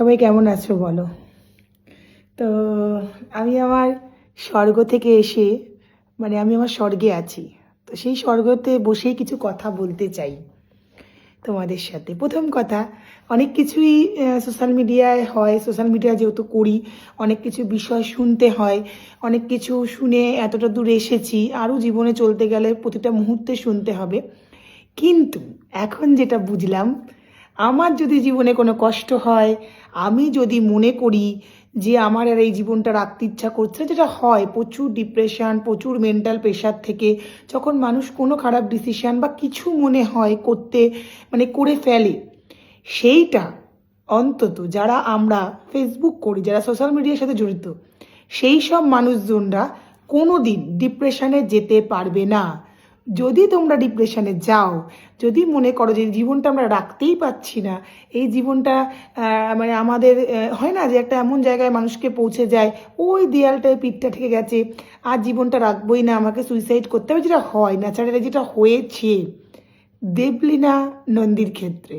সবাই কেমন আছো বলো। তো আমি আমার স্বর্গ থেকে এসে আমি আমার স্বর্গে আছি। তো সেই স্বর্গতে বসেই কিছু কথা বলতে চাই তোমাদের সাথে। প্রথম কথা, অনেক কিছুই সোশ্যাল মিডিয়ায় হয়। সোশ্যাল মিডিয়া যেহেতু করি, অনেক কিছু বিষয় শুনতে হয়। অনেক কিছু শুনে এতটা দূর এসেছি, আরও জীবনে চলতে গেলে প্রতিটা মুহূর্তে শুনতে হবে। কিন্তু এখন যেটা বুঝলাম, আমার যদি জীবনে কোনো কষ্ট হয়, আমি যদি মনে করি যে আমার আর এই জীবনটা রাখতে ইচ্ছা করছে না, যেটা হয় প্রচুর ডিপ্রেশন, প্রচুর মেন্টাল প্রেশার থেকে যখন মানুষ কোনো খারাপ ডিসিশান বা কিছু মনে হয় করতে করে ফেলে, সেইটা অন্তত যারা আমরা ফেসবুক করি, যারা সোশ্যাল মিডিয়ার সাথে জড়িত, সেই সব মানুষজনরা কোনো দিন ডিপ্রেশনে যেতে পারবে না। যদি তোমরা ডিপ্রেশনে যাও, যদি মনে করো যে জীবনটা আমরা রাখতেই পাচ্ছি না, এই জীবনটা আমাদের হয় না যে একটা এমন জায়গায় মানুষকে পৌঁছে যায়, ওই দেয়ালটায় পিঠটা ঠেকে গেছে, আর জীবনটা রাখবোই না, আমাকে সুইসাইড করতে হবে, যেটা হয় ন্যাচারালি, যেটা হয়েছে দেবলীনা নন্দীর ক্ষেত্রে।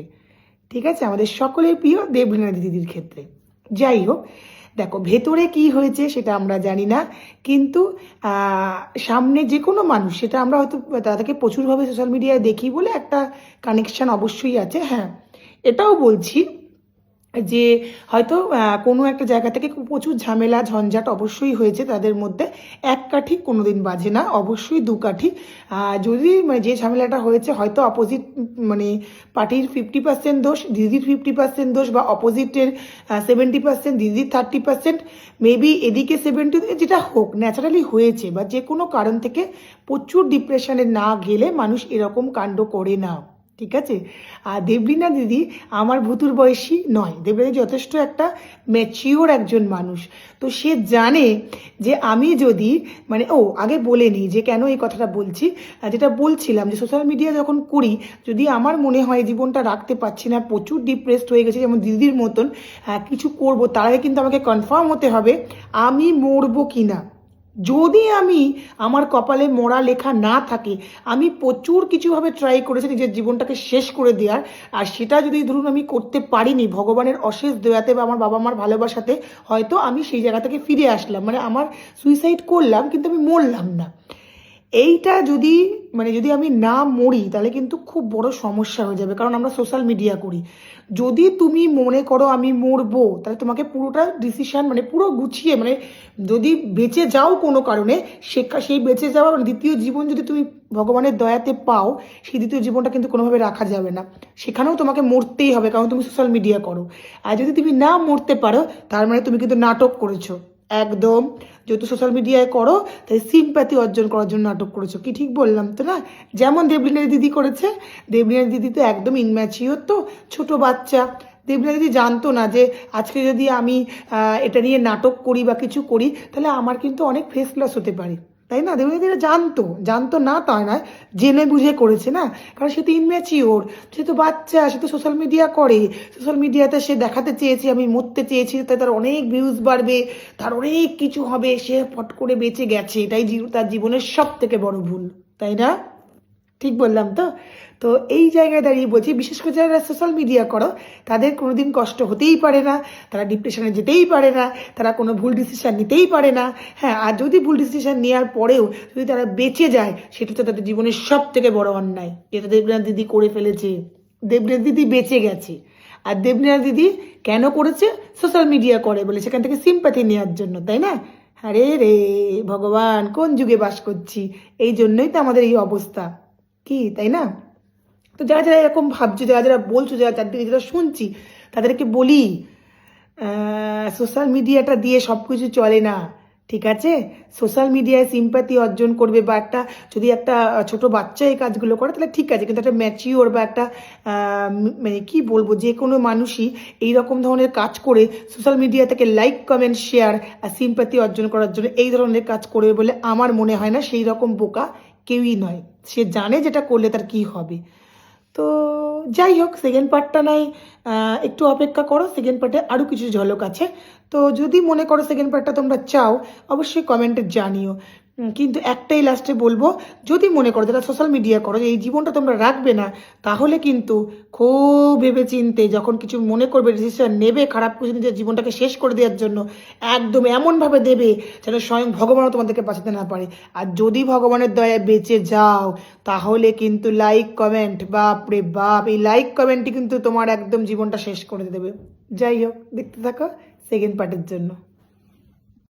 ঠিক আছে, আমাদের সকলের প্রিয় দেবলীনা দিদির ক্ষেত্রে। যাই হোক, দেখো ভেতরে কি হয়েছে সেটা আমরা জানি না, কিন্তু সামনে যে কোনো মানুষ, সেটা আমরা হয়তো তাদেরকে প্রচুরভাবে সোশ্যাল মিডিয়ায় দেখি বলে একটা কানেকশান অবশ্যই আছে। হ্যাঁ, এটাও বলছি যে হয়তো কোনো একটা জায়গা থেকে প্রচুর ঝামেলা ঝঞ্ঝাট অবশ্যই হয়েছে তাদের মধ্যে। এক কাঠি কোনো দিন বাজে না, অবশ্যই দু কাঠি। যদি যে ঝামেলাটা হয়েছে হয়তো অপোজিট পার্টির 50% দোষ, দিদির 50% দোষ, বা অপোজিটের 70%, দিদির 30%, মেবি এদিকে 70, যেটা হোক ন্যাচারালি হয়েছে, বা যে কোনো কারণ থেকে প্রচুর ডিপ্রেশনে না গেলে মানুষ এরকম কাণ্ড করে না। ঠিক আছে, আর দেবলীনা দিদি আমার ভুতুর বয়সী নয়। দেবলীনা দিদি যথেষ্ট একটা ম্যাচিওর একজন মানুষ। তো সে জানে যে আমি যদি আগে বলে নিই যে কেন এই কথাটা বলছি। যেটা বলছিলাম যে সোশ্যাল মিডিয়া যখন করি, যদি আমার মনে হয় জীবনটা রাখতে পারছি না, প্রচুর ডিপ্রেসড হয়ে গেছে, যেমন দিদির মতন কিছু করব, তার আগে কিন্তু আমাকে কনফার্ম হতে হবে আমি মরবো কি না। যদি আমার কপালে মরা লেখা না থাকে, আমি প্রচুর কিছুভাবে ট্রাই করেছি নিজের জীবনটাকে শেষ করে দেওয়ার, আর সেটা যদি ধরুন আমি করতে পারিনি, ভগবানের অশেষ দয়াতে বা আমার বাবা মার ভালোবাসাতে হয়তো আমি সেই জায়গা থেকে ফিরে আসলাম, আমার সুইসাইড করলাম কিন্তু আমি মরলাম না। এইটা যদি যদি আমি না মরি, তাহলে কিন্তু খুব বড় সমস্যা হয়ে যাবে, কারণ আমরা সোশ্যাল মিডিয়া করি। যদি তুমি মনে করো আমি মরবো, তাহলে তোমাকে পুরোটা ডিসিশন পুরো গুছিয়ে যদি বেঁচে যাও কোনো কারণে, সেই বেঁচে যাওয়া দ্বিতীয় জীবন যদি তুমি ভগবানের দয়াতে পাও, সেই দ্বিতীয় জীবনটা কিন্তু কোনোভাবে রাখা যাবে না, সেখানেও তোমাকে মরতেই হবে, কারণ তুমি সোশ্যাল মিডিয়া করো। আর যদি তুমি না মরতে পারো, তার তুমি কিন্তু নাটক করেছো একদম। যেহেতু সোশ্যাল মিডিয়ায় করো, তাই সিম্প্যাথি অর্জন করার জন্য নাটক করেছো। কি ঠিক বললাম তো না? যেমন দেবলীনা দিদি করেছে। দেবলীনা দিদি তো একদম ইনম্যাচিওর, তো ছোট বাচ্চা। দেবলীনা দিদি জানতো না যে আজকে যদি আমি এটা নিয়ে নাটক করি বা কিছু করি, তাহলে আমার কিন্তু অনেক ফেস লস হতে পারে, তাই না? দেবলীনা দিদি জানতো, জানতো না তা নয়, জেনে বুঝে করেছে না, কারণ সে তো ইনম্যাচিওর, সে তো বাচ্চা, সে তো সোশ্যাল মিডিয়া করে। সোশ্যাল মিডিয়াতে সে দেখাতে চেয়েছে আমি মরতে চেয়েছি, তাই তার অনেক ভিউজ বাড়বে, তার অনেক কিছু হবে, সে ফট করে বেঁচে গেছে, এটাই তার জীবনের সব থেকে বড় ভুল, তাই না? ঠিক বললাম তো? তো এই জায়গায় দাঁড়িয়ে বলছি, বিশেষ করে যারা সোশ্যাল মিডিয়া করো, তাদের কোনোদিন কষ্ট হতেই পারে না, তারা ডিপ্রেশনে যেতেই পারে না, তারা কোনো ভুল ডিসিশান নিতেই পারে না। হ্যাঁ, আর যদি ভুল ডিসিশান নেওয়ার পরেও যদি তারা বেঁচে যায়, সেটা তো তাদের জীবনের সব থেকে বড় অন্যায়, যেটা দেবলীনা দিদি করে ফেলেছে। দেবলীনা দিদি বেঁচে গেছে, আর দেবলীনা দিদি কেন করেছে? সোশ্যাল মিডিয়া করে বলে, সেখান থেকে সিম্প্যাথি নেওয়ার জন্য, তাই না? আরে রে ভগবান, কোন যুগে বাস করছি! এই জন্যই তো আমাদের এই অবস্থা, কি তাই না? তো যারা যারা এরকম ভাবছো, যারা যারা বলছো, যারা চারদিকে যারা শুনছি, তাদেরকে বলি সোশ্যাল মিডিয়াটা দিয়ে সব কিছু চলে না। ঠিক আছে, সোশ্যাল মিডিয়ায় সিম্প্যাথি অর্জন করবে, বা যদি একটা ছোট বাচ্চা এই কাজগুলো করে তাহলে ঠিক আছে, কিন্তু একটা ম্যাচিওর বা একটা কি বলবো, যে কোনো মানুষই এই রকম ধরনের কাজ করে সোশ্যাল মিডিয়া থেকে লাইক কমেন্ট শেয়ার আর সিম্প্যাথি অর্জন করার জন্য এই ধরনের কাজ করবে বলে আমার মনে হয় না। সেই রকম বোকা কেউই নয়, সে জানে যেটা করলে তার কি হবে। তো যাই হোক, সেকেন্ড পার্টটা নাই, একটু অপেক্ষা করো, সেকেন্ড পার্টে আরও কিছু ঝলক আছে। তো যদি মনে করো সেকেন্ড পার্টটা তোমরা চাও, অবশ্যই কমেন্টে জানিও। কিন্তু একটাই লাস্টে বলবো, যদি মনে করো যারা সোশ্যাল মিডিয়া করো যে এই জীবনটা তোমরা রাখবে না, তাহলে কিন্তু খুব ভেবে চিন্তে যখন কিছু মনে করবে, ডিসিশন নেবে খারাপ কিছু নিজের জীবনটাকে শেষ করে দেওয়ার জন্য, একদম এমনভাবে দেবে যেন স্বয়ং ভগবানও তোমাদেরকে বাঁচাতে না পারে। আর যদি ভগবানের দয়ায় বেঁচে যাও, তাহলে কিন্তু লাইক কমেন্ট, বাপ রে বাপ, এই লাইক কমেন্টই কিন্তু তোমার একদম জীবনটা শেষ করে দেবে। যাই হোক, দেখতে থাকো সেকেন্ড পার্টের জন্য।